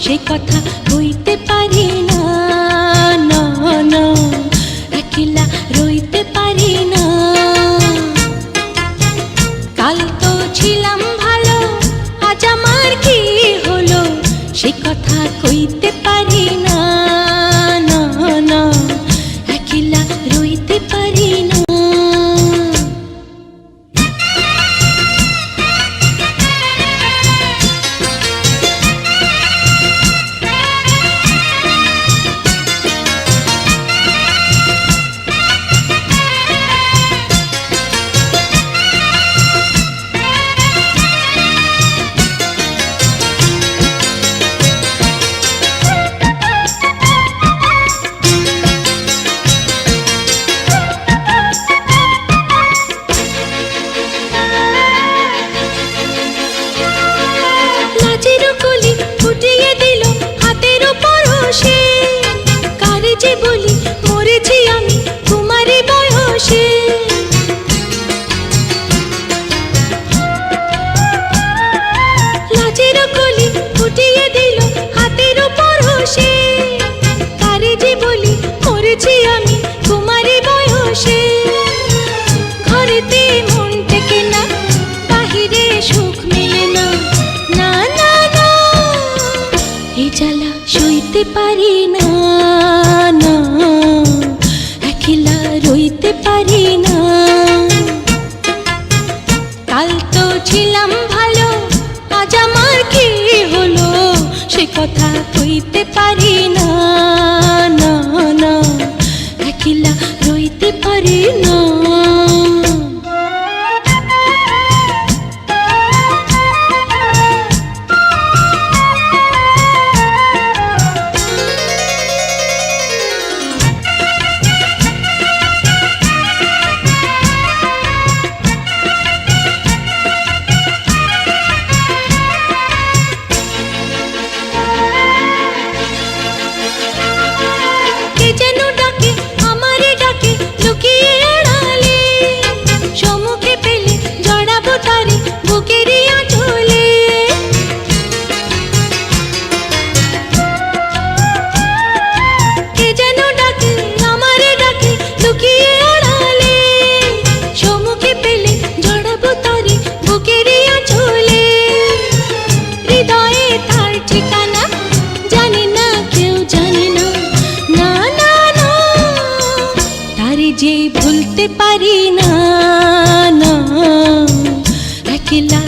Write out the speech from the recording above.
সে কথা হইতে পারি না, না না একলা রইতে পারি না। কাল তো ছিলাম ভালো, আজ আমার কি হলো সে কথা কইতে পারি না, না না একলা রইতে পারি না। জ্বালা সইতে পারি না, না একলা রইতে পারি না। কাল তো ছিলাম ভালো, আজ আমার কি হলো সে কথা কইতে পারি না, না না একলা রইতে পারি না। যে ভুলতে পারি না, না একলা